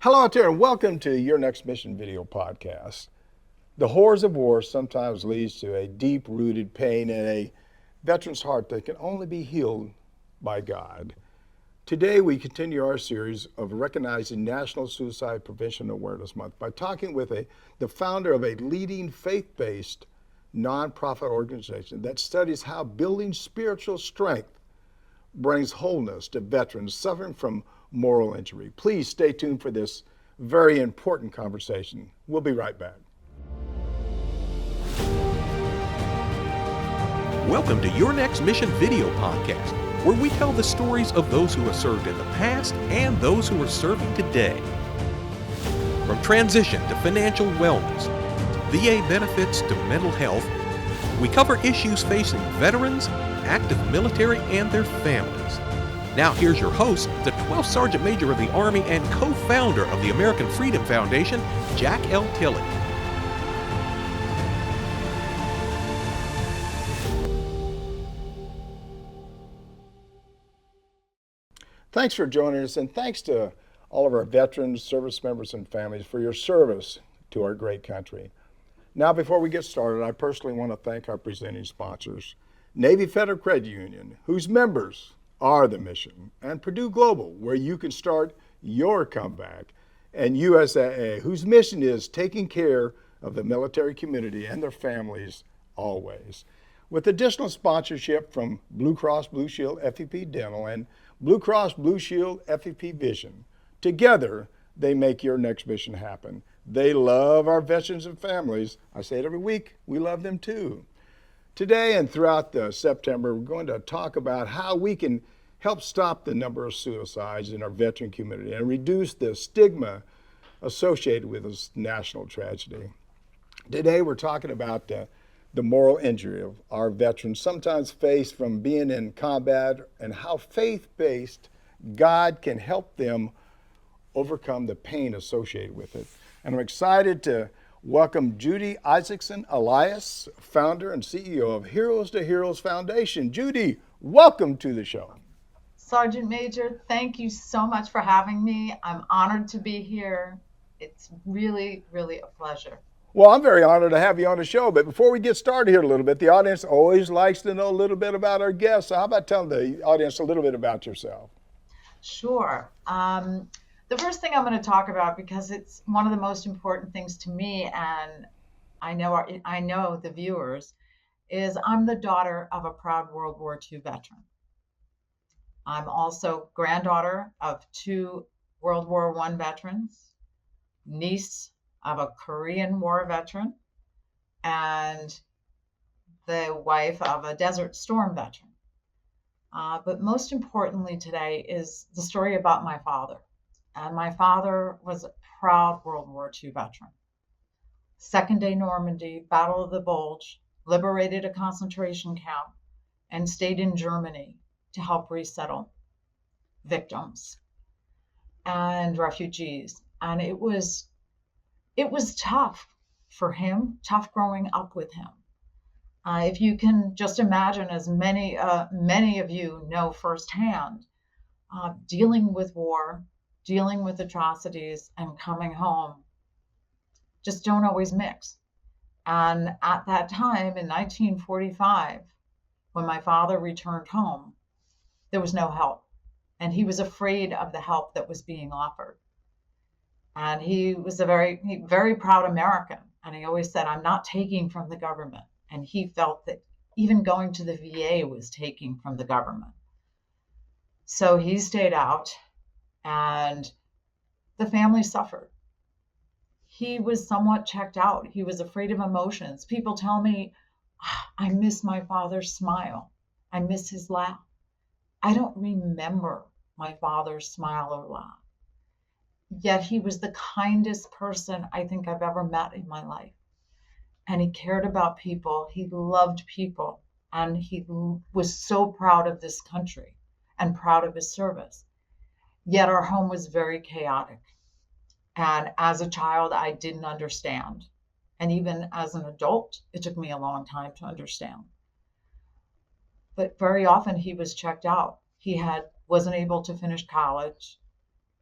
Hello out there and welcome to Your Next Mission video podcast. The horrors of war sometimes leads to a deep-rooted pain in a veteran's heart that can only be healed by God. Today we continue our series of recognizing National Suicide Prevention Awareness Month by talking with the founder of a leading faith-based nonprofit organization that studies how building spiritual strength brings wholeness to veterans suffering from moral injury. Please stay tuned for this very important conversation. We'll be right back. Welcome to Your Next Mission video podcast, where we tell the stories of those who have served in the past and those who are serving today. From transition to financial wellness, VA benefits to mental health, we cover issues facing veterans, active military, and their families. Now here's your host, the 12th Sergeant Major of the Army and co-founder of the American Freedom Foundation, Jack L. Tilley. Thanks for joining us, and thanks to all of our veterans, service members, and families for your service to our great country. Now, before we get started, I personally want to thank our presenting sponsors, Navy Federal Credit Union, whose members are the mission, and Purdue Global, where you can start your comeback, and USAA, whose mission is taking care of the military community and their families always. With additional sponsorship from Blue Cross Blue Shield FEP Dental and Blue Cross Blue Shield FEP Vision, together they make your next mission happen. They love our veterans and families. I say it every week, we love them too. Today and throughout September, we're going to talk about how we can help stop the number of suicides in our veteran community and reduce the stigma associated with this national tragedy. Today, we're talking about the moral injury of our veterans sometimes face from being in combat and how faith-based God can help them overcome the pain associated with it. And I'm excited to welcome Judy Isaacson Elias, founder and CEO of Heroes to Heroes Foundation. Judy, welcome to the show. Sergeant Major, thank you so much for having me. I'm honored to be here. It's really, really a pleasure. Well, I'm very honored to have you on the show, but before we get started here a little bit, the audience always likes to know a little bit about our guests. So how about telling the audience a little bit about yourself? Sure. The first thing I'm going to talk about, because it's one of the most important things to me, and I know the viewers, is I'm the daughter of a proud World War II veteran. I'm also granddaughter of 2 World War I veterans, niece of a Korean War veteran, and the wife of a Desert Storm veteran. But most importantly today is the story about my father. And my father was a proud World War II veteran. Second Day Normandy, Battle of the Bulge, liberated a concentration camp, and stayed in Germany to help resettle victims and refugees. And it was tough for him, tough growing up with him. If you can just imagine, as many of you know firsthand, dealing with war, dealing with atrocities, and coming home just don't always mix. And at that time in 1945, when my father returned home, there was no help. And he was afraid of the help that was being offered. And he was a very proud American. And he always said, I'm not taking from the government. And he felt that even going to the VA was taking from the government. So he stayed out, and the family suffered. He was somewhat checked out. He was afraid of emotions. People tell me, I miss my father's smile. I miss his laugh. I don't remember my father's smile or laugh. Yet he was the kindest person I think I've ever met in my life. And he cared about people. He loved people. And he was so proud of this country and proud of his service. Yet our home was very chaotic. And as a child, I didn't understand. And even as an adult, it took me a long time to understand. But very often he was checked out. He wasn't able to finish college.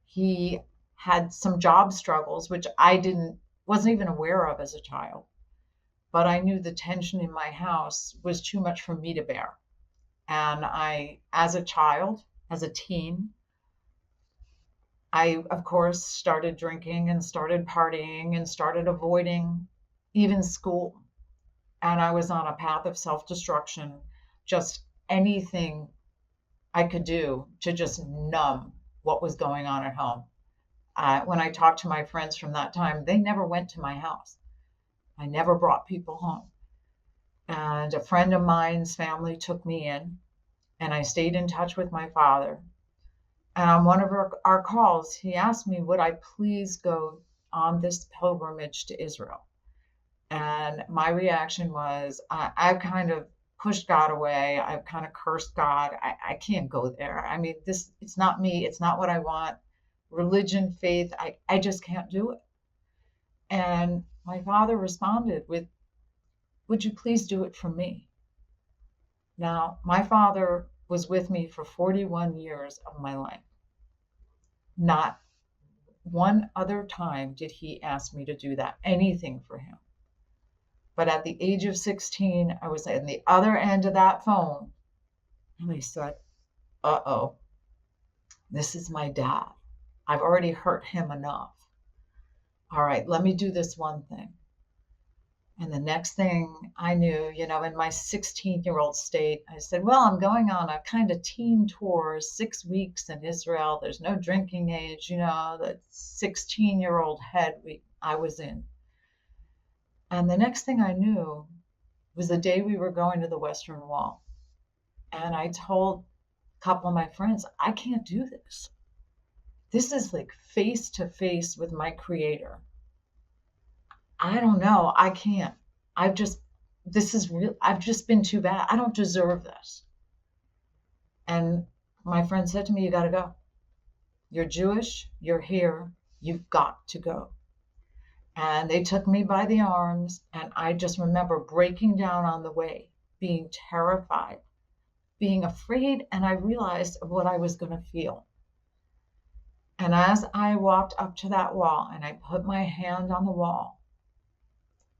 He had some job struggles, which wasn't even aware of as a child. But I knew the tension in my house was too much for me to bear. And as a child, as a teen, I, of course, started drinking and started partying and started avoiding even school. And I was on a path of self-destruction, just anything I could do to just numb what was going on at home. When I talked to my friends from that time, they never went to my house. I never brought people home. And a friend of mine's family took me in, and I stayed in touch with my father. And on one of our calls, he asked me, would I please go on this pilgrimage to Israel? And my reaction was, I've kind of pushed God away. I've kind of cursed God. I can't go there. I mean, it's not me. It's not what I want. Religion, faith, I just can't do it. And my father responded with, would you please do it for me? Now, my father was with me for 41 years of my life. Not one other time did he ask me to do that, anything for him. But at the age of 16, I was at the other end of that phone, and I said, uh-oh, this is my dad. I've already hurt him enough. All right, let me do this one thing. And the next thing I knew, in my 16-year-old state, I said, well, I'm going on a kind of teen tour, 6 weeks in Israel. There's no drinking age, the 16-year-old head I was in. And the next thing I knew was the day we were going to the Western Wall. And I told a couple of my friends, I can't do this. This is like face to face with my creator. I don't know. I can't. This is real. I've just been too bad. I don't deserve this. And my friend said to me, you got to go. You're Jewish. You're here. You've got to go. And they took me by the arms. And I just remember breaking down on the way, being terrified, being afraid. And I realized of what I was going to feel. And as I walked up to that wall and I put my hand on the wall,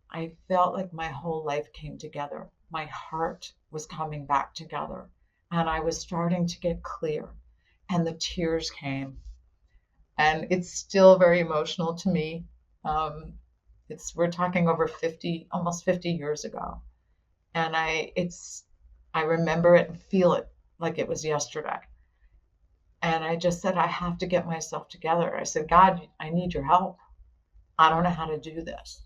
I felt like my whole life came together. My heart was coming back together, and I was starting to get clear, and the tears came. And it's still very emotional to me. We're talking over 50, almost 50 years ago. And I remember it and feel it like it was yesterday. And I just said, I have to get myself together. I said, God, I need your help. I don't know how to do this.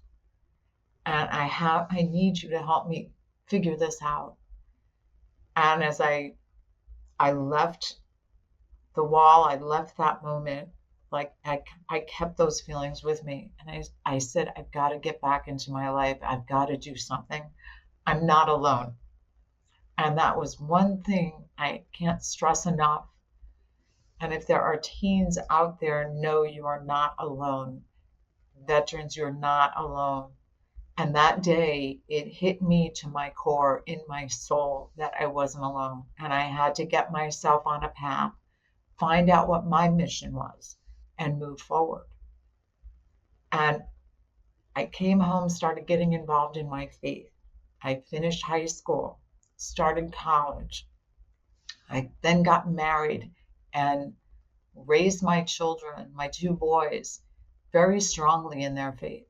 And I need you to help me figure this out. And as I left the wall, I left that moment, like I kept those feelings with me. And I said, I've got to get back into my life. I've got to do something. I'm not alone. And that was one thing I can't stress enough. And if there are teens out there, know you are not alone. Veterans, you're not alone. And that day, it hit me to my core, in my soul, that I wasn't alone. And I had to get myself on a path, find out what my mission was, and move forward. And I came home, started getting involved in my faith. I finished high school, started college. I then got married and raised my children, my 2 boys, very strongly in their faith.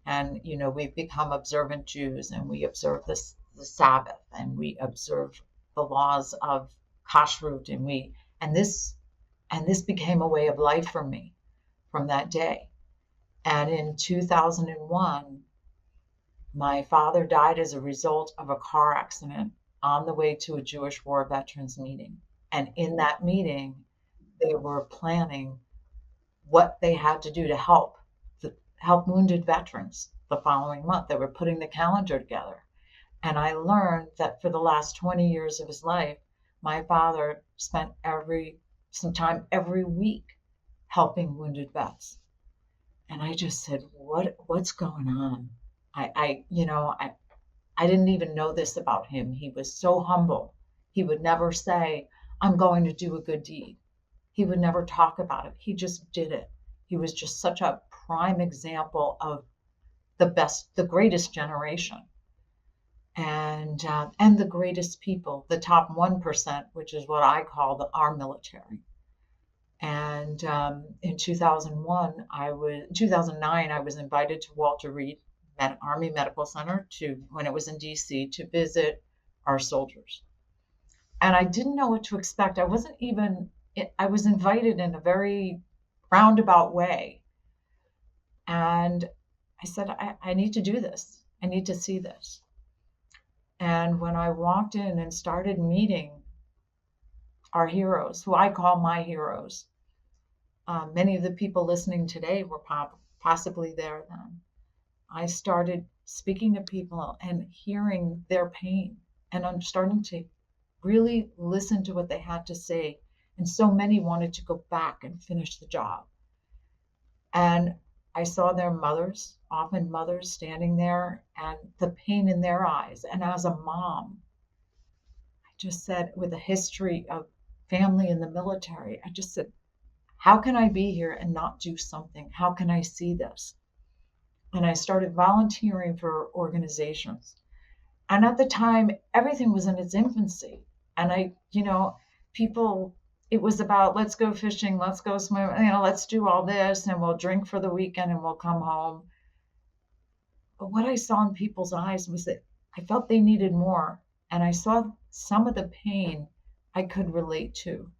And, we've become observant Jews, and we observe the Sabbath, and we observe the laws of kashrut, and this became a way of life for me from that day. And in 2001, my father died as a result of a car accident on the way to a Jewish war veterans meeting. And in that meeting, they were planning what they had to do to help wounded veterans the following month. They were putting the calendar together. And I learned that for the last 20 years of his life, my father spent some time every week helping wounded vets. And I just said, what's going on? I didn't even know this about him. He was so humble. He would never say, I'm going to do a good deed. He would never talk about it. He just did it. He was just such a prime example of the greatest generation, and the greatest people, the top 1%, which is what I call our military. And in 2009, I was invited to Walter Reed Army Medical Center when it was in DC, to visit our soldiers. And I didn't know what to expect. I was invited in a very roundabout way. And I said, I need to do this. I need to see this. And when I walked in and started meeting our heroes, who I call my heroes, many of the people listening today were possibly there then. I started speaking to people and hearing their pain, and I'm starting to really listen to what they had to say. And so many wanted to go back and finish the job. And I saw their mothers, often mothers, standing there, and the pain in their eyes. And as a mom, I just said, with a history of family in the military, I just said, how can I be here and not do something? How can I see this? And I started volunteering for organizations. And at the time, everything was in its infancy. And it was about, let's go fishing, let's go swim, let's do all this, and we'll drink for the weekend and we'll come home. But what I saw in people's eyes was that I felt they needed more. And I saw some of the pain I could relate to,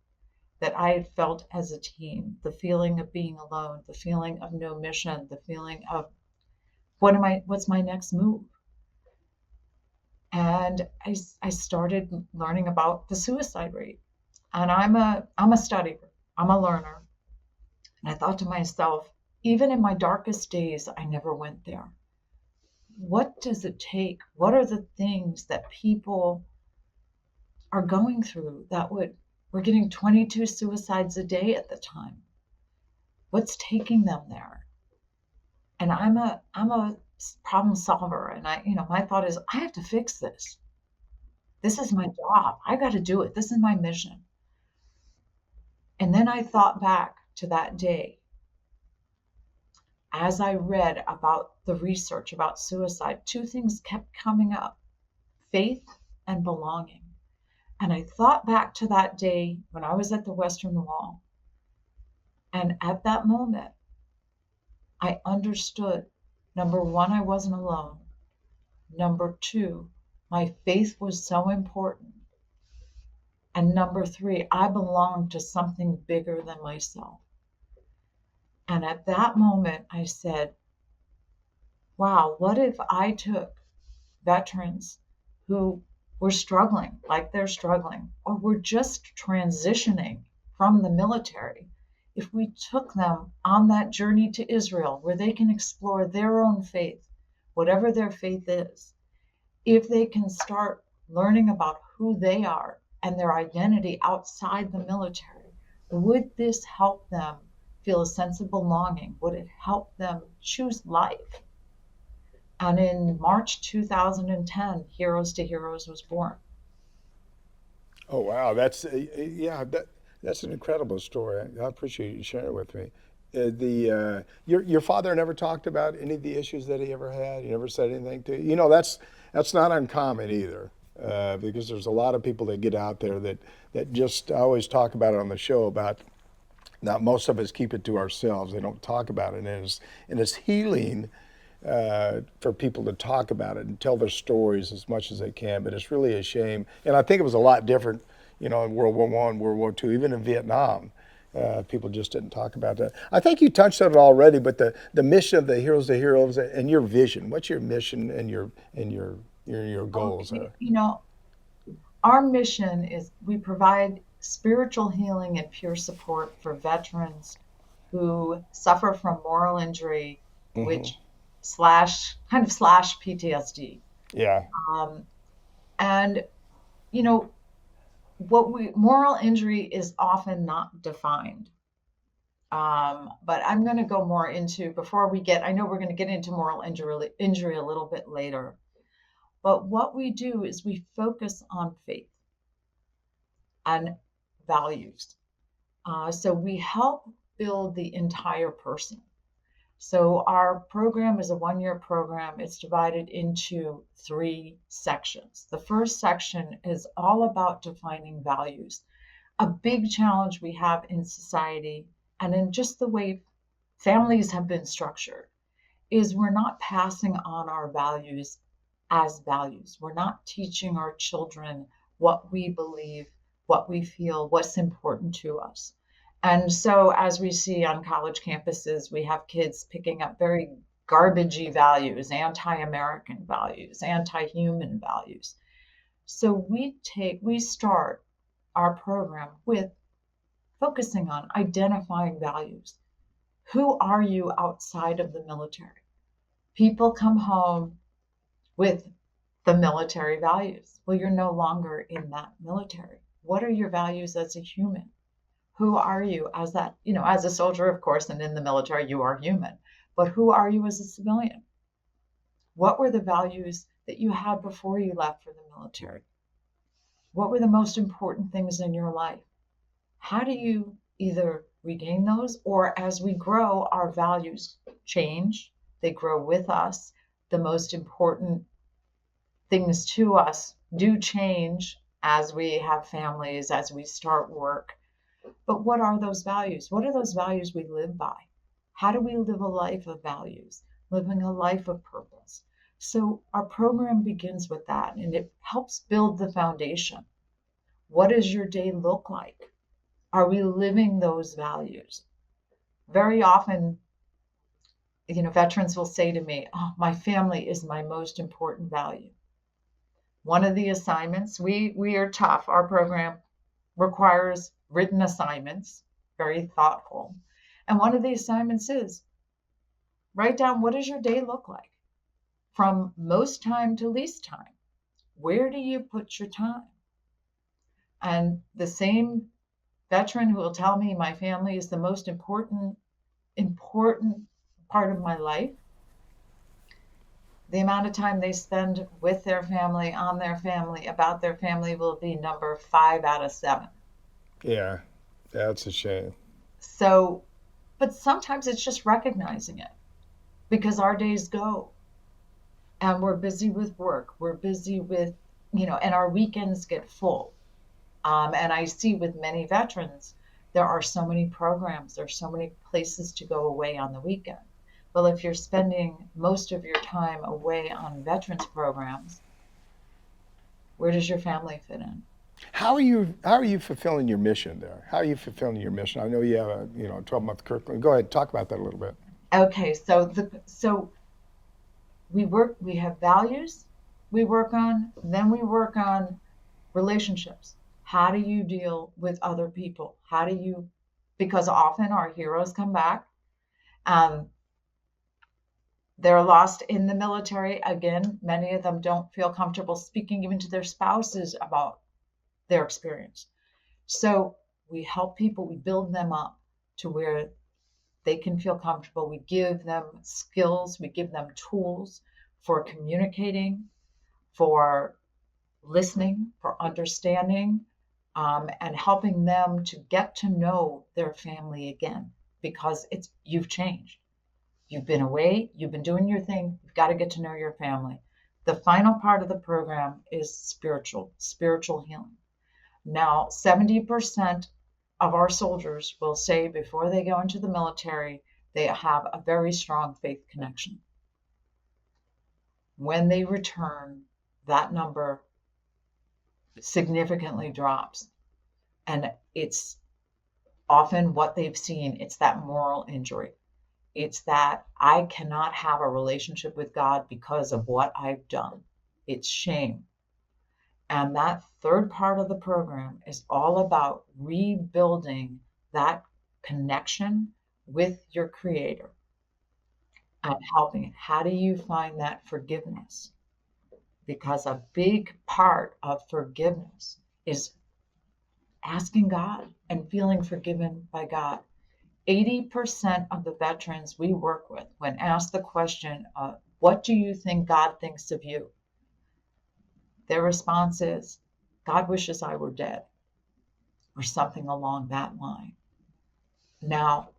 that I had felt as a teen, the feeling of being alone, the feeling of no mission, the feeling of what's my next move? And I started learning about the suicide rate. And I'm a studier, I'm a learner. And I thought to myself, even in my darkest days, I never went there. What does it take? What are the things that people are going through we're getting 22 suicides a day at the time. What's taking them there? And I'm a problem solver, and my thought is, I have to fix this. This is my job. I got to do it. This is my mission. And then I thought back to that day. As I read about the research about suicide, two things kept coming up: faith and belonging. And I thought back to that day when I was at the Western Wall. And at that moment, I understood, number one, I wasn't alone. Number two, my faith was so important. And number three, I belonged to something bigger than myself. And at that moment, I said, wow, what if I took veterans who were struggling like they're struggling, or were just transitioning from the military, if we took them on that journey to Israel, where they can explore their own faith, whatever their faith is, if they can start learning about who they are and their identity outside the military, would this help them feel a sense of belonging? Would it help them choose life? And in March 2010, Heroes to Heroes was born. Oh wow, that's that's an incredible story. I appreciate you sharing it with me. Your father never talked about any of the issues that he ever had. He never said anything to you. That's not uncommon either, because there's a lot of people that get out there that just always talk about it on the show about. Now most of us keep it to ourselves. They don't talk about it, and it's healing. For people to talk about it and tell their stories as much as they can, but it's really a shame. And I think it was a lot different, in World War I, World War II, even in Vietnam. People just didn't talk about that. I think you touched on it already, but the mission of the Heroes to Heroes and your vision. What's your mission and your goals? Our mission is we provide spiritual healing and peer support for veterans who suffer from moral injury, which slash PTSD. Yeah. And moral injury is often not defined. But I'm going to go more into, I know we're going to get into moral injury a little bit later. But what we do is we focus on faith and values. So we help build the entire person. So our program is a 1-year program. It's divided into 3 sections. The first section is all about defining values. A big challenge we have in society and in just the way families have been structured is we're not passing on our values as values. We're not teaching our children what we believe, what we feel, what's important to us. And so, as we see on college campuses, we have kids picking up very garbagey values, anti-American values, anti-human values. So we start our program with focusing on identifying values. Who are you outside of the military? People come home with the military values. Well, you're no longer in that military. What are your values as a human? Who are you as that, as a soldier, of course, and in the military, you are human. But who are you as a civilian? What were the values that you had before you left for the military? What were the most important things in your life? How do you either regain those, or as we grow, our values change, they grow with us. The most important things to us do change as we have families, as we start work. But what are those values? What are those values we live by? How do we live a life of values, living a life of purpose? So our program begins with that, and it helps build the foundation. What does your day look like? Are we living those values? Very often, veterans will say to me, "Oh, my family is my most important value." One of the assignments, we are tough. Our program requires written assignments, very thoughtful. And one of the assignments is write down, what does your day look like? From most time to least time. Where do you put your time? And the same veteran who will tell me my family is the most important part of my life, the amount of time they spend with their family, on their family, about their family will be number 5 out of 7. Yeah, that's a shame. So, but sometimes it's just recognizing it, because our days go and we're busy with work. We're busy with, and our weekends get full. And I see with many veterans, there are so many programs, there's so many places to go away on the weekend. Well, if you're spending most of your time away on veterans programs, where does your family fit in? How are you fulfilling your mission there? How are you fulfilling your mission? I know you have a 12-month curriculum. Go ahead, talk about that a little bit. Okay, so we have values we work on, then we work on relationships. How do you deal with other people? Because often our heroes come back, they're lost in the military. Again, many of them don't feel comfortable speaking even to their spouses about their experience. So we help people, we build them up to where they can feel comfortable. We give them skills, we give them tools for communicating, for listening, for understanding, and helping them to get to know their family again, because you've changed. You've been away, you've been doing your thing, you've got to get to know your family. The final part of the program is spiritual healing. Now, 70% of our soldiers will say before they go into the military, they have a very strong faith connection. When they return, that number significantly drops. And it's often what they've seen, it's that moral injury. It's that I cannot have a relationship with God because of what I've done. It's shame. And that third part of the program is all about rebuilding that connection with your Creator and helping it. How do you find that forgiveness? Because a big part of forgiveness is asking God and feeling forgiven by God. 80% of the veterans we work with, when asked the question, what do you think God thinks of you? Their response is, God wishes I were dead, or something along that line. Now,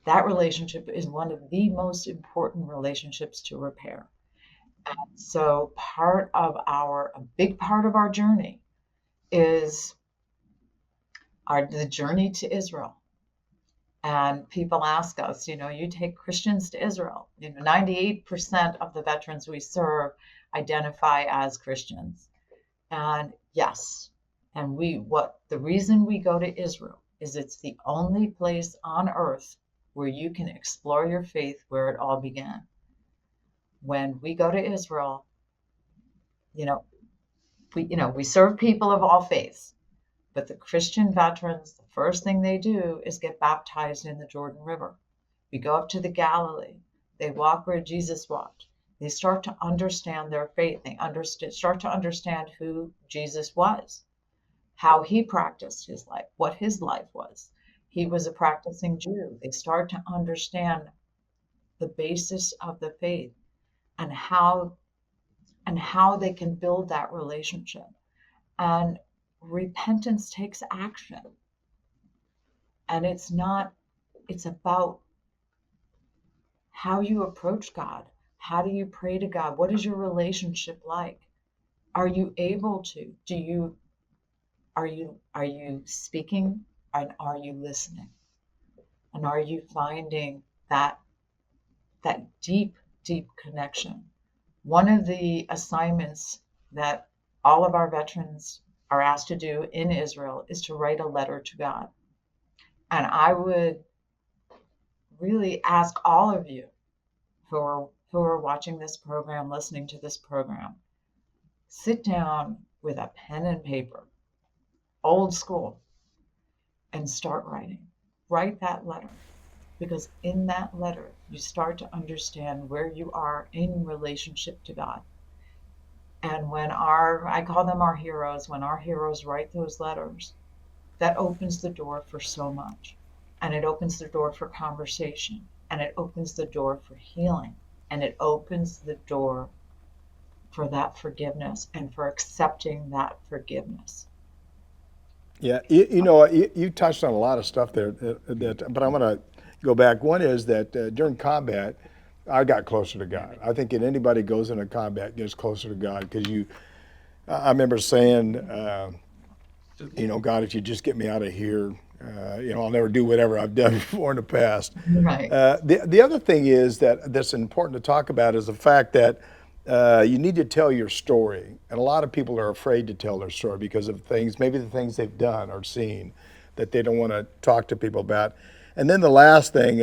that relationship is one of the most important relationships to repair. And so a big part of our journey is the journey to Israel. And people ask us, you take Christians to Israel. 98% of the veterans we serve identify as Christians. And yes, and the reason we go to Israel is it's the only place on earth where you can explore your faith where it all began. When we go to Israel, we serve people of all faiths, but the Christian veterans, the first thing they do is get baptized in the Jordan River. We go up to the Galilee. They walk where Jesus walked. They start to understand their faith. They start to understand who Jesus was, how he practiced his life, what his life was. He was a practicing Jew. They start to understand the basis of the faith and how they can build that relationship. And repentance takes action. And it's about how you approach God. How do you pray to God? What is your relationship like? Are you able to? Are you speaking, and are you listening? And are you finding that deep, deep connection? One of the assignments that all of our veterans are asked to do in Israel is to write a letter to God. And I would really ask all of you who are watching this program, listening to this program, sit down with a pen and paper, old school, and start writing. Write that letter, because in that letter, you start to understand where you are in relationship to God. And when I call them our heroes, when our heroes write those letters, that opens the door for so much. And it opens the door for conversation, and it opens the door for healing, and it opens the door for that forgiveness and for accepting that forgiveness. Yeah, you touched on a lot of stuff there, but I'm going to go back. One is that during combat, I got closer to God. I think anybody goes into combat gets closer to God, because I remember saying, God, if you just get me out of here, I'll never do whatever I've done before in the past. Right. The other thing is that's important to talk about is the fact that you need to tell your story. And a lot of people are afraid to tell their story because of maybe the things they've done or seen that they don't want to talk to people about. And then the last thing,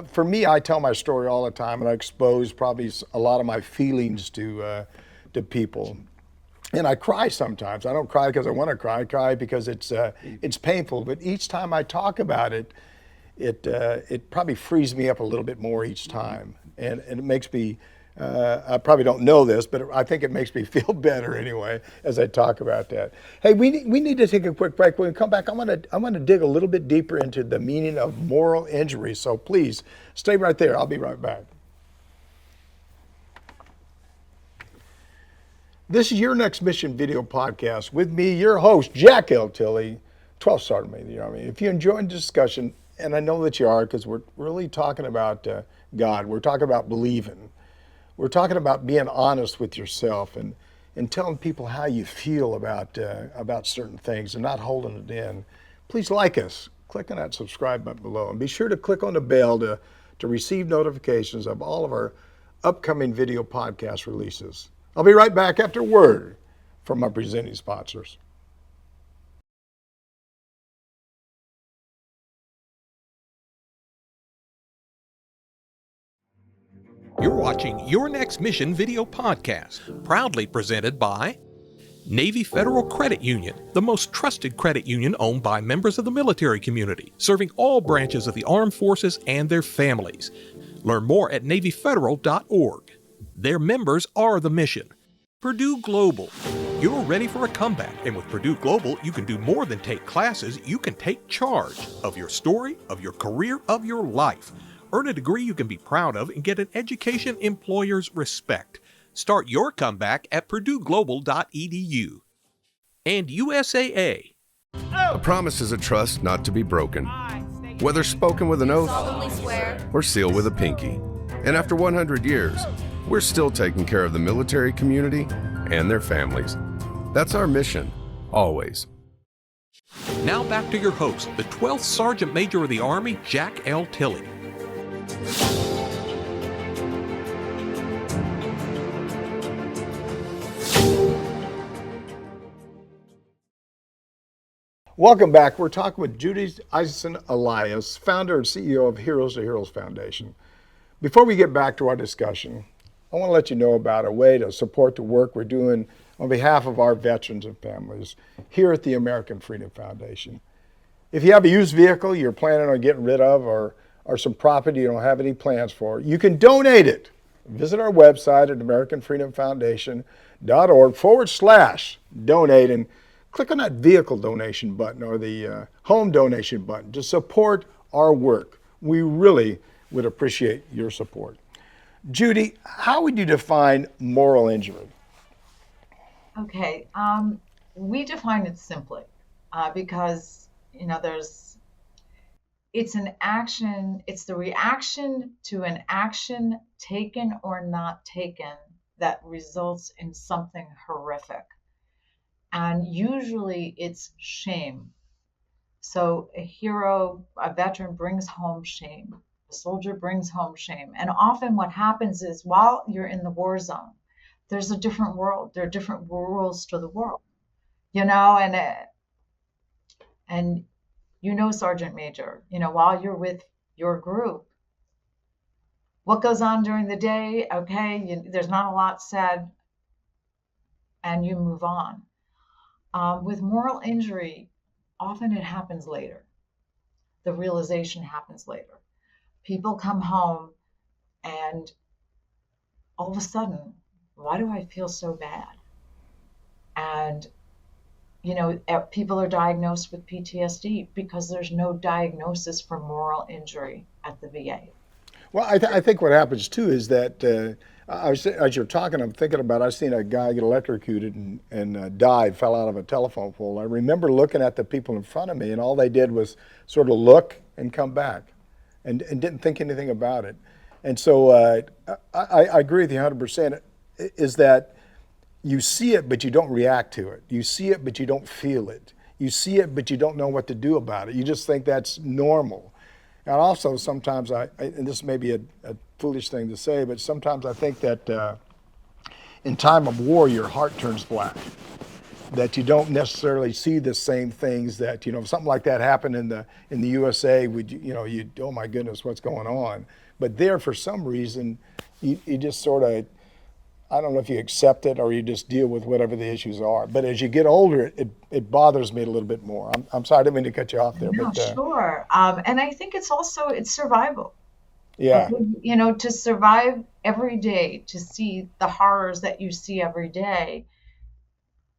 for me, I tell my story all the time, and I expose probably a lot of my feelings to people. And I cry sometimes. I don't cry because I want to cry. I cry because it's painful. But each time I talk about it, it probably frees me up a little bit more each time. And it makes me, I probably don't know this, but I think it makes me feel better anyway as I talk about that. Hey, we need to take a quick break. When we come back, I'm gonna dig a little bit deeper into the meaning of moral injury. So please stay right there. I'll be right back. This is Your Next Mission video podcast with me, your host, Jack L. Tilley, 12th Sergeant Major of the Army. If you enjoyed the discussion, and I know that you are, because we're really talking about God. We're talking about believing. We're talking about being honest with yourself and telling people how you feel about certain things and not holding it in. Please like us. Click on that subscribe button below. And be sure to click on the bell to receive notifications of all of our upcoming video podcast releases. I'll be right back after a word from my presenting sponsors. You're watching Your Next Mission video podcast, proudly presented by Navy Federal Credit Union, the most trusted credit union owned by members of the military community, serving all branches of the armed forces and their families. Learn more at NavyFederal.org. Their members are the mission. Purdue Global. You're ready for a comeback, and with Purdue Global, you can do more than take classes. You can take charge of your story, of your career, of your life. Earn a degree you can be proud of and get an education employers respect. Start your comeback at purdueglobal.edu. And USAA. A promise is a trust not to be broken. whether spoken with an oath solemnly swear, or sealed with a pinky. And after 100 years, we're still taking care of the military community and their families. That's our mission, always. Now back to your host, the 12th Sergeant Major of the Army, Jack L. Tilley. Welcome back. We're talking with Judy Isaacson Elias, founder and CEO of Heroes to Heroes Foundation. Before we get back to our discussion, I want to let you know about a way to support the work we're doing on behalf of our veterans and families here at the American Freedom Foundation. If you have a used vehicle you're planning on getting rid of or some property you don't have any plans for, you can donate it. Visit our website at AmericanFreedomFoundation.org/donate and click on that vehicle donation button or the home donation button to support our work. We really would appreciate your support. Judy, how would you define moral injury? Okay, we define it simply because it's an action. It's the reaction to an action taken or not taken that results in something horrific, and usually it's shame. So a veteran brings home shame. A soldier brings home shame, and often what happens is while you're in the war zone, there's a different world. There are different rules to the world, and Sergeant Major, while you're with your group, what goes on during the day, okay, there's not a lot said, and you move on. With moral injury, often it happens later. The realization happens later. People come home and all of a sudden, why do I feel so bad? And, people are diagnosed with PTSD because there's no diagnosis for moral injury at the VA. Well, I think what happens too is that as you're talking, I'm thinking about, I've seen a guy get electrocuted and died, fell out of a telephone pole. I remember looking at the people in front of me, and all they did was sort of look and come back and didn't think anything about it. And so I agree with you 100%, is that you see it, but you don't react to it. You see it, but you don't feel it. You see it, but you don't know what to do about it. You just think that's normal. And also sometimes and this may be a foolish thing to say, but sometimes I think that in time of war, your heart turns black. That you don't necessarily see the same things that, if something like that happened in the USA, you oh my goodness, what's going on? But there, for some reason, you just sort of, I don't know if you accept it or you just deal with whatever the issues are. But as you get older, it bothers me a little bit more. I'm sorry, I didn't mean to cut you off there. No, sure. And I think it's survival. Yeah. To survive every day, to see the horrors that you see every day.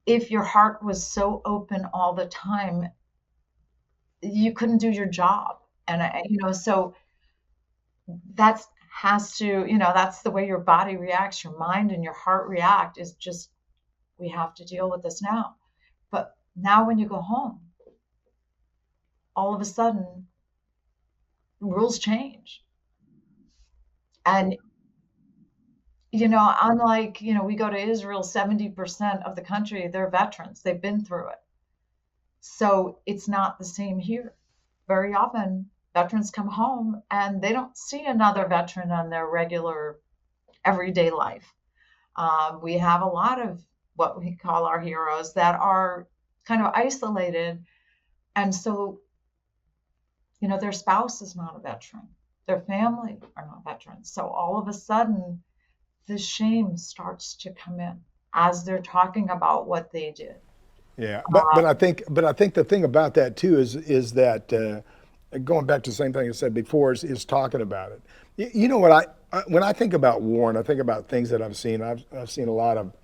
If your heart was so open all the time, you couldn't do your job. And so that's the way your body reacts, your mind and your heart react, is just, we have to deal with this now. But now when you go home, all of a sudden, rules change. And, unlike, we go to Israel, 70% of the country, they're veterans. They've been through it. So it's not the same here. Very often, veterans come home and they don't see another veteran on their regular everyday life. We have a lot of what we call our heroes that are kind of isolated. And so, their spouse is not a veteran. Their family are not veterans. So all of a sudden, the shame starts to come in as they're talking about what they did. Yeah, but I think the thing about that too is that going back to the same thing I said before is talking about it. When I think about war and I think about things that I've seen a lot of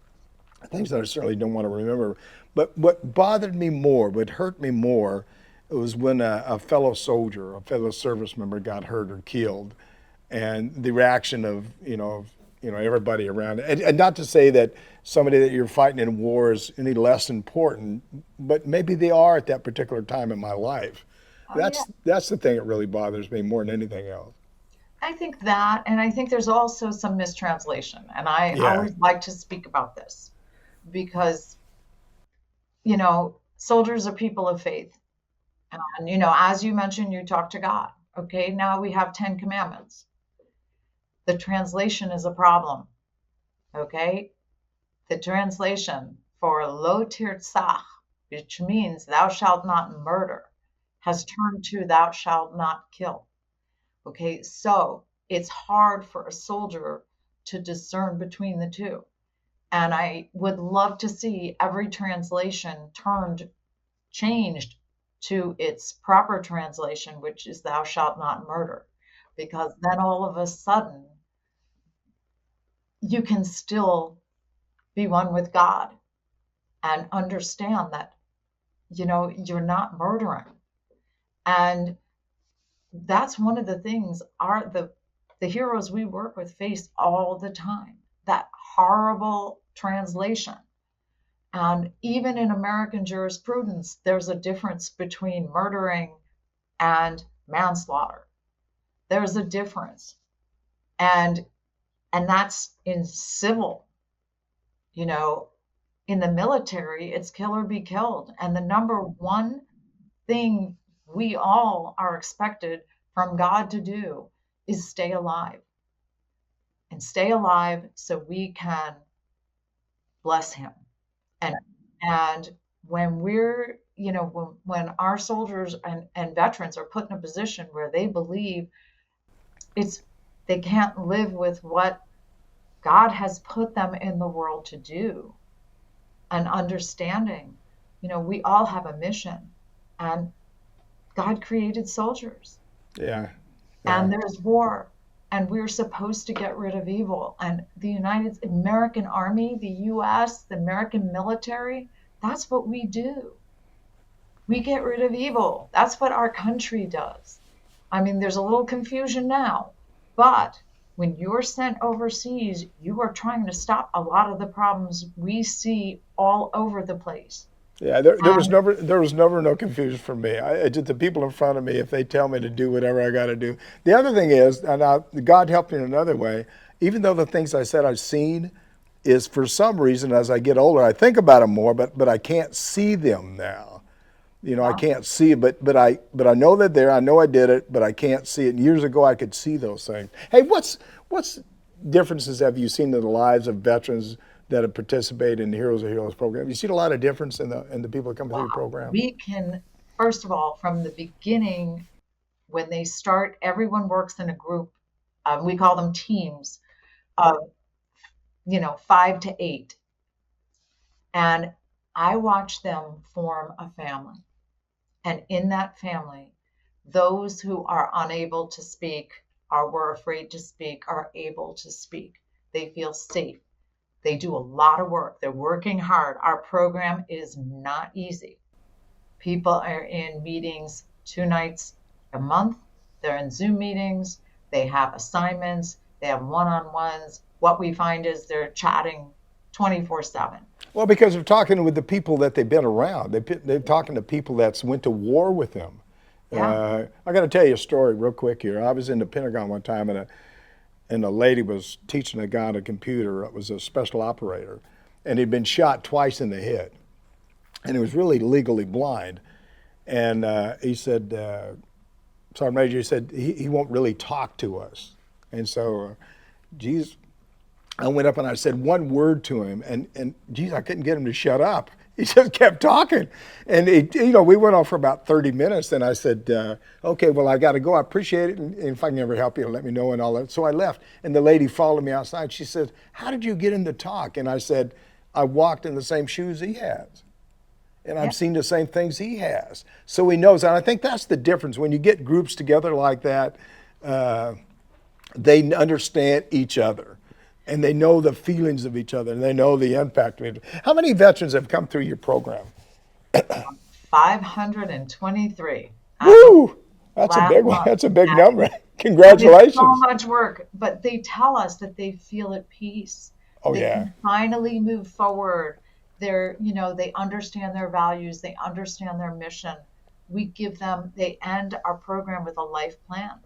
things that I certainly don't want to remember. But what bothered me more, what hurt me more, it was when a fellow soldier, a fellow service member got hurt or killed, and the reaction of everybody around it. And not to say that somebody that you're fighting in war is any less important, but maybe they are at that particular time in my life. Oh, yeah. That's the thing that really bothers me more than anything else. I think that, and I think there's also some mistranslation. And I Yeah, always like to speak about this because, soldiers are people of faith. And, as you mentioned, you talk to God. Okay, now we have 10 commandments. The translation is a problem. Okay, the translation for lo tirtzach, which means thou shalt not murder, has turned to thou shalt not kill. Okay, so it's hard for a soldier to discern between the two. And I would love to see every translation changed to its proper translation, which is thou shalt not murder. Because then all of a sudden, you can still be one with God and understand that, you're not murdering. And that's one of the things the heroes we work with face all the time, that horrible translation. And even in American jurisprudence, there's a difference between murdering and manslaughter. There's a difference. And that's in civil. In the military, it's kill or be killed. And the number one thing we all are expected from God to do is stay alive. And stay alive so we can bless him. And when we're, when our soldiers and veterans are put in a position where they believe they can't live with what God has put them in the world to do, and understanding, we all have a mission, and God created soldiers. yeah, And there's war, and we're supposed to get rid of evil. And the American Army, the U.S., the American military, that's what we do. We get rid of evil. That's what our country does. I mean, there's a little confusion now, but when you're sent overseas, you are trying to stop a lot of the problems we see all over the place. yeah. There was never no confusion for me. Just the people in front of me, if they tell me to do whatever I got to do. The other thing is, and God helped me in another way. Even though the things I said I've seen, is for some reason as I get older, I think about them more, but I can't see them now. I can't see it, but I know that there. I know I did it, but I can't see it. And years ago, I could see those things. Hey, what's differences have you seen in the lives of veterans that have participated in the Heroes of Heroes program? Have you seen a lot of difference in the people that come through the program? We can, first of all, from the beginning, when they start, everyone works in a group. We call them teams of, 5 to 8. And I watch them form a family. And in that family, those who are unable to speak, or were afraid to speak, are able to speak. They feel safe. They do a lot of work. They're working hard. Our program is not easy. People are in meetings 2 nights a month. They're in Zoom meetings. They have assignments. They have one-on-ones. What we find is they're chatting 24/7. Well, because they're talking with the people that they've been around. They're talking to people that's went to war with them. Yeah. I got to tell you a story real quick here. I was in the Pentagon one time, and a lady was teaching a guy on a computer. It was a special operator, and he'd been shot twice in the head, and he was really legally blind. And he said, Sergeant Major, he said he won't really talk to us. And so, geez, I went up and I said one word to him, and geez, I couldn't get him to shut up. He just kept talking. And we went on for about 30 minutes, and I said, okay, well, I got to go. I appreciate it, and if I can ever help you, let me know and all that. So I left, and the lady followed me outside. She said, how did you get him to talk? And I said, I walked in the same shoes he has. And I've seen the same things he has. So he knows, and I think that's the difference. When you get groups together like that, they understand each other. And they know the feelings of each other, and they know the impact of it. How many veterans have come through your program? 523. Woo! That's a big one. That's a big number. Congratulations. It's so much work, but they tell us that they feel at peace. Oh, they yeah. can finally move forward. They understand their values. They understand their mission. we give them, they end our program with a life plan.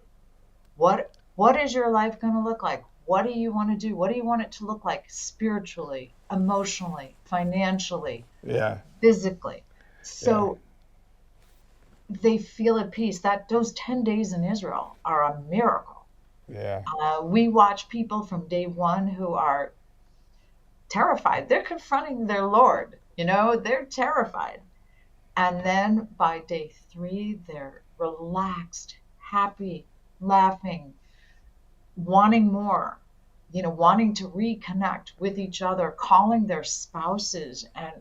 What is your life going to look like? What do you want to do? What do you want it to look like spiritually, emotionally, financially, Yeah. physically? So they feel at peace. That those 10 days in Israel are a miracle. Yeah. We watch people from day one who are terrified. They're confronting their Lord, they're terrified. And then by day 3, they're relaxed, happy, laughing, wanting more, wanting to reconnect with each other, calling their spouses, and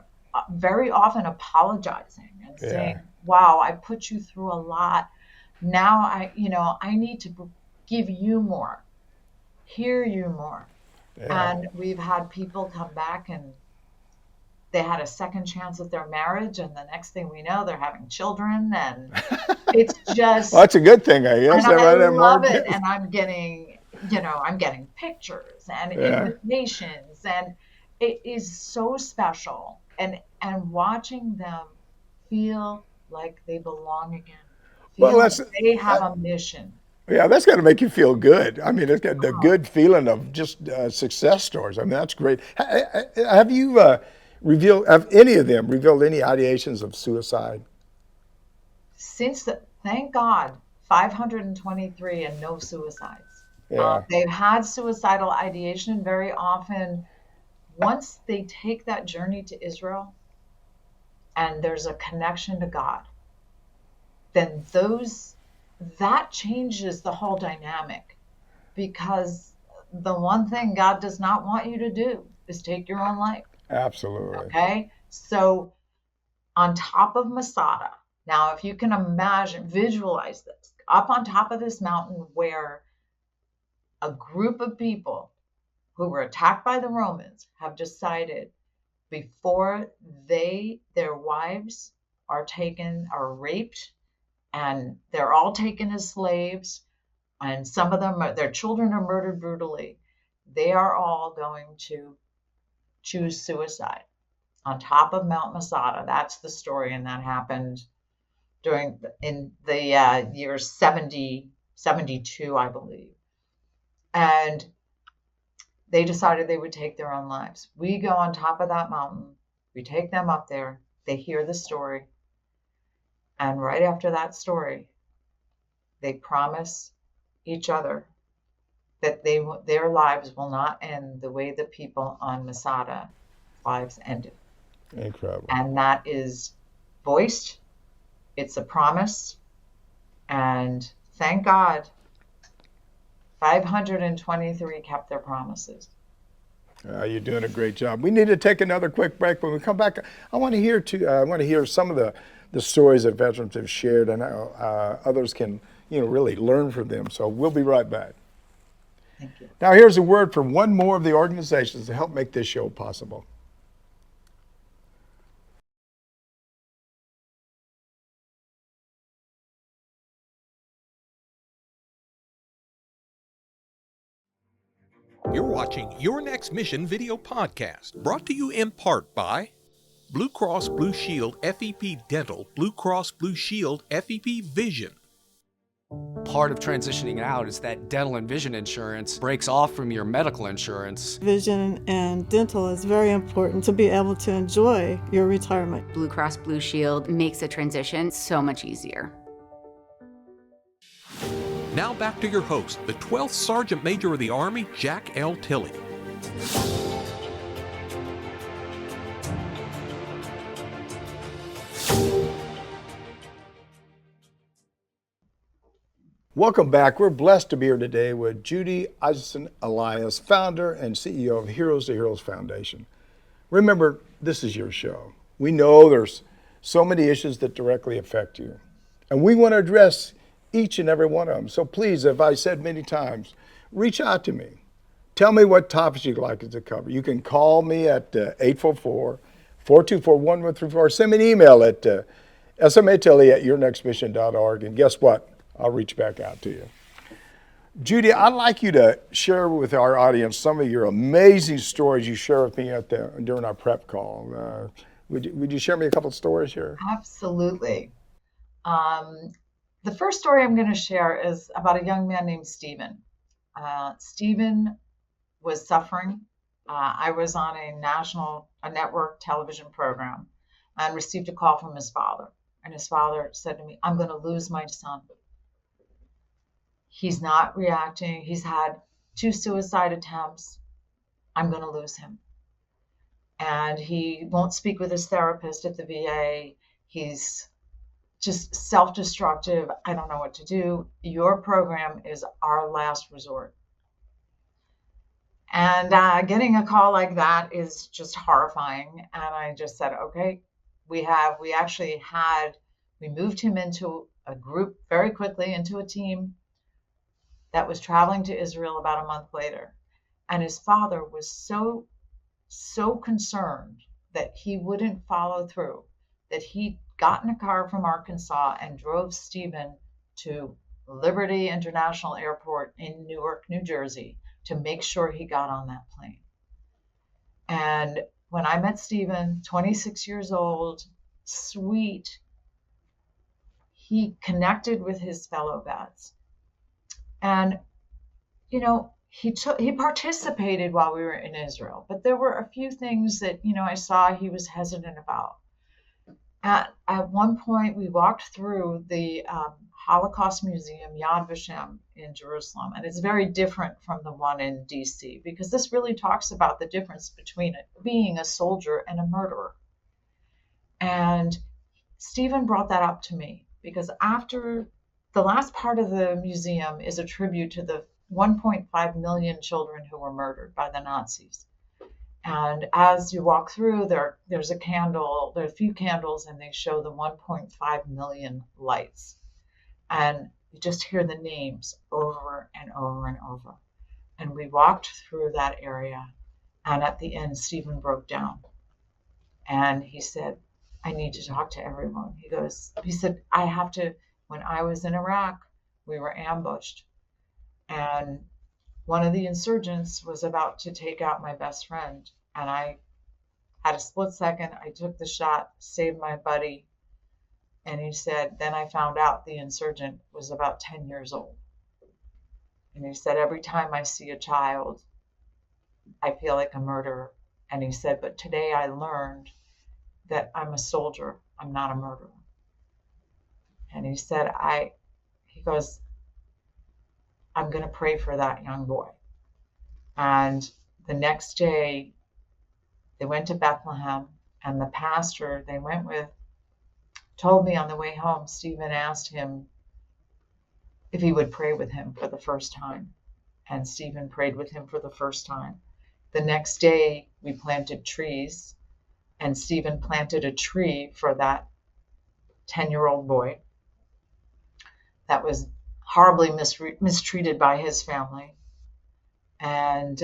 very often apologizing and saying, wow, I put you through a lot. Now I need to give you more, hear you more. Yeah. And we've had people come back and they had a second chance at their marriage, and the next thing we know, they're having children, and it's just. Well, that's a good thing, I guess. And I Right, love Mark? it, and I'm getting pictures and invitations, and it is so special, and watching them feel like they belong again, feel Well, like they have a mission. yeah, that's got to make you feel good. I mean, it's got the good feeling of just success stories. I mean, that's great. Have you have any of them revealed any ideations of suicide? Thank God, 523 and no suicides. Yeah. They've had suicidal ideation very often. Once they take that journey to Israel and there's a connection to God, then that changes the whole dynamic, because the one thing God does not want you to do is take your own life. Absolutely. Okay? So on top of Masada, now if you can visualize this, up on top of this mountain where a group of people who were attacked by the Romans have decided before their wives are raped, and they're all taken as slaves, and some of them, their children are murdered brutally, they are all going to choose suicide on top of Mount Masada. That's the story, and that happened in the year 72, I believe. And they decided they would take their own lives. We go on top of that mountain. We take them up there. They hear the story. And right after that story, they promise each other that their lives will not end the way the people on Masada lives ended. Incredible. And that is voiced. It's a promise. And thank God, 523 kept their promises. You're doing a great job. We need to take another quick break. When we come back, I want to hear some of the stories that veterans have shared, and how others can really learn from them. So we'll be right back. Thank you. Now here's a word from one more of the organizations to help make this show possible. You're watching Your Next Mission video podcast, brought to you in part by Blue Cross Blue Shield FEP Dental, Blue Cross Blue Shield FEP Vision. Part of transitioning out is that dental and vision insurance breaks off from your medical insurance. Vision and dental is very important to be able to enjoy your retirement. Blue Cross Blue Shield makes the transition so much easier. Now back to your host, the 12th Sergeant Major of the Army, Jack L. Tilley. Welcome back. We're blessed to be here today with Judy Isaacson Elias, founder and CEO of Heroes to Heroes Foundation. Remember, this is your show. We know there's so many issues that directly affect you, and we want to address each and every one of them. So please, as I said many times, reach out to me. Tell me what topics you'd like us to cover. You can call me at 844-424-1134. Send me an email at SMA Tilley at yournextmission.org. And guess what? I'll reach back out to you. Judy, I'd like you to share with our audience some of your amazing stories you shared with me during our prep call. Would you share me a couple of stories here? Absolutely. The first story I'm going to share is about a young man named Stephen. Stephen was suffering. I was on a network television program and received a call from his father. And his father said to me, I'm going to lose my son. He's not reacting. He's had 2 suicide attempts. I'm going to lose him. And he won't speak with his therapist at the VA. He's just self-destructive. I don't know what to do. Your program is our last resort. And getting a call like that is just horrifying. And I just said, okay, we moved him into a group very quickly, into a team that was traveling to Israel about a month later. And his father was so concerned that he wouldn't follow through, that he got in a car from Arkansas and drove Stephen to Liberty International Airport in Newark, New Jersey, to make sure he got on that plane. And when I met Stephen, 26 years old, sweet, he connected with his fellow vets. And, you know, he participated while we were in Israel, but there were a few things that, you know, I saw he was hesitant about. At one point, we walked through the Holocaust Museum, Yad Vashem, in Jerusalem, and it's very different from the one in DC, because this really talks about the difference between being a soldier and a murderer. And Stephen brought that up to me, because after the last part of the museum is a tribute to the 1.5 million children who were murdered by the Nazis. And as you walk through, there's a candle, there are a few candles, and they show the 1.5 million lights. And you just hear the names over and over and over. And we walked through that area, and at the end, Stephen broke down. And he said, I need to talk to everyone. He said, I have to, when I was in Iraq, we were ambushed. And one of the insurgents was about to take out my best friend. And I had a split second. I took the shot, saved my buddy. And he said, then I found out the insurgent was about 10 years old. And he said, every time I see a child, I feel like a murderer. And he said, but today I learned that I'm a soldier. I'm not a murderer. And he said, he goes, I'm going to pray for that young boy. And the next day, they went to Bethlehem, and the pastor they went with told me on the way home, Stephen asked him if he would pray with him for the first time. And Stephen prayed with him for the first time. The next day, we planted trees, and Stephen planted a tree for that 10-year-old boy that was horribly mistreated by his family. And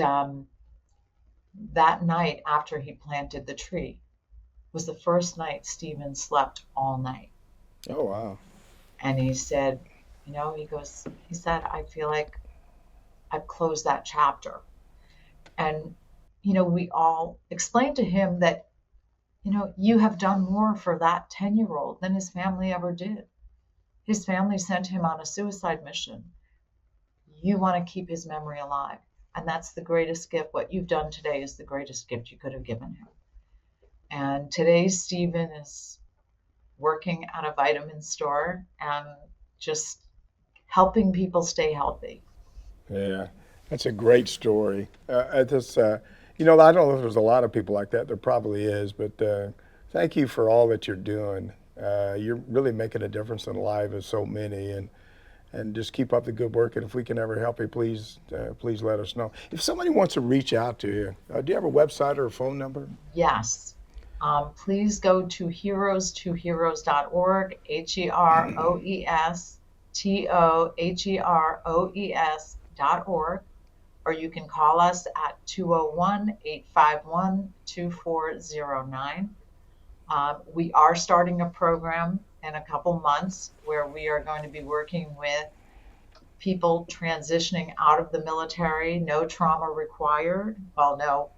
that night after he planted the tree was the first night Stephen slept all night. Oh, wow. And he said, he said, I feel like I've closed that chapter. And, we all explained to him that, you have done more for that 10-year-old than his family ever did. His family sent him on a suicide mission. You want to keep his memory alive. And that's the greatest gift. What you've done today is the greatest gift you could have given him. And today, Stephen is working at a vitamin store and just helping people stay healthy. Yeah, that's a great story. I don't know if there's a lot of people like that. There probably is, but thank you for all that you're doing. You're really making a difference in the lives of so many, and just keep up the good work. And if we can ever help you, please let us know. If somebody wants to reach out to you, do you have a website or a phone number? Yes. Please go to heroes2heroes.org, HeroesToHeroes.org, or you can call us at 201-851-2409. We are starting a program in a couple months where we are going to be working with people transitioning out of the military, no trauma required, no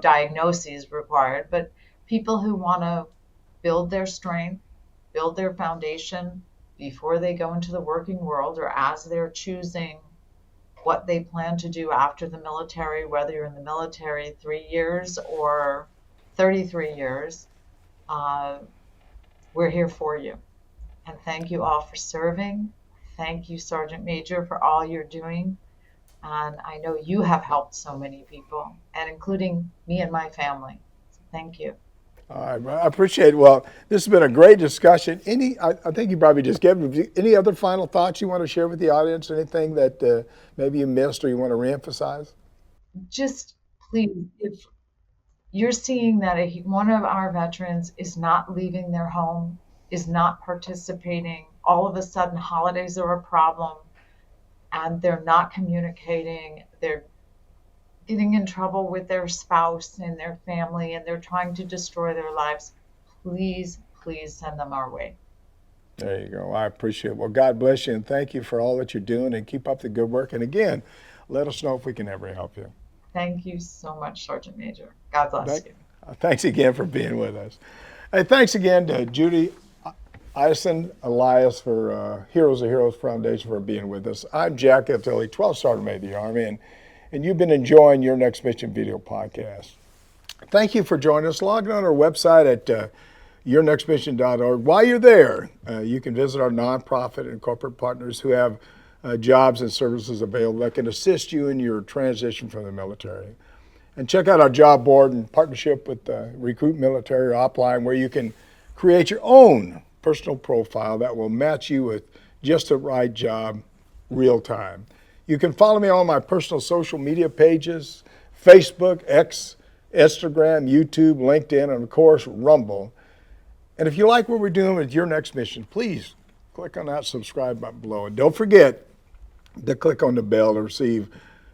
diagnoses required, but people who want to build their strength, build their foundation before they go into the working world, or as they're choosing what they plan to do after the military, whether you're in the military 3 years or 33 years. We're here for you. And thank you all for serving. Thank you, Sergeant Major, for all you're doing. And I know you have helped so many people, and including me and my family. So thank you. All right, I appreciate it. Well, this has been a great discussion. I think you probably just gave me any other final thoughts you want to share with the audience? Anything that maybe you missed or you want to reemphasize? Just please, if you're seeing that one of our veterans is not leaving their home, is not participating, all of a sudden holidays are a problem, and they're not communicating, they're getting in trouble with their spouse and their family, and they're trying to destroy their lives, please send them our way. There you go. I appreciate it. Well, God bless you, and thank you for all that you're doing, and keep up the good work. And again, let us know if we can ever help you. Thank you so much, Sergeant Major. God bless you. Thanks again for being with us. Hey, thanks again to Judy Isaacson Elias for Heroes of Heroes Foundation for being with us. I'm Jack Tilley, 12th Sergeant Major of the Army, and you've been enjoying Your Next Mission video podcast. Thank you for joining us. Log on our website at yournextmission.org. While you're there, you can visit our nonprofit and corporate partners who have jobs and services available that can assist you in your transition from the military. And check out our job board in partnership with Recruit Military or Upline, where you can create your own personal profile that will match you with just the right job real time. You can follow me on my personal social media pages, Facebook, X, Instagram, YouTube, LinkedIn, and of course, Rumble. And if you like what we're doing with Your Next Mission, please click on that subscribe button below. And don't forget to click on the bell to receive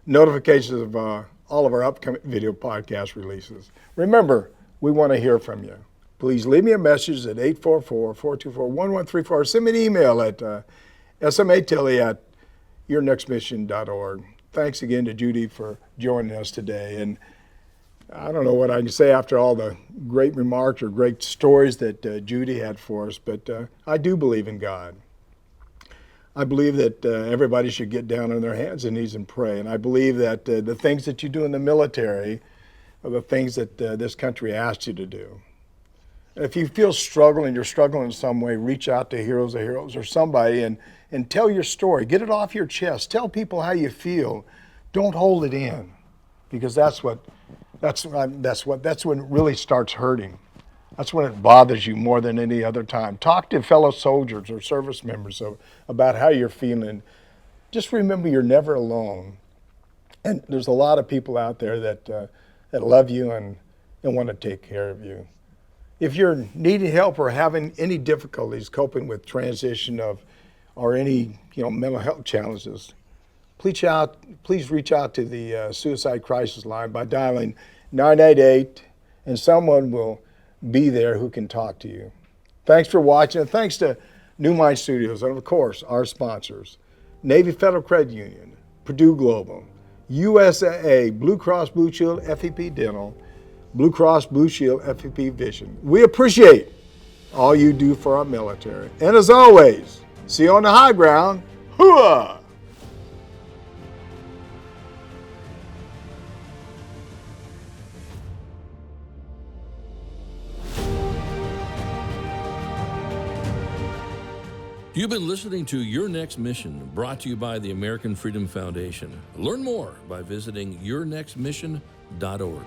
notifications of all of our upcoming video podcast releases. Remember, we want to hear from you. Please leave me a message at 844-424-1134 or send me an email at SMA Tilley at yournextmission.org. Thanks again to Judy for joining us today. And I don't know what I can say after all the great remarks or great stories that Judy had for us, but I do believe in God. I believe that everybody should get down on their hands and knees and pray. And I believe that the things that you do in the military are the things that this country asks you to do. If you feel struggling, you're struggling in some way, reach out to Heroes of Heroes or somebody and tell your story. Get it off your chest. Tell people how you feel. Don't hold it in, because that's when it really starts hurting. That's when it bothers you more than any other time. Talk to fellow soldiers or service members about how you're feeling. Just remember, you're never alone. And there's a lot of people out there that love you and want to take care of you. If you're needing help or having any difficulties coping with transition or any mental health challenges, please reach out to the suicide crisis line by dialing 988, and someone will be there who can talk to you. Thanks for watching, and thanks to New Mind Studios, and of course our sponsors: Navy Federal Credit Union, Purdue Global, USAA, Blue Cross Blue Shield, FEP Dental, Blue Cross Blue Shield, FEP Vision. We appreciate all you do for our military. And as always, see you on the high ground. Hooah! You've been listening to Your Next Mission, brought to you by the American Freedom Foundation. Learn more by visiting yournextmission.org.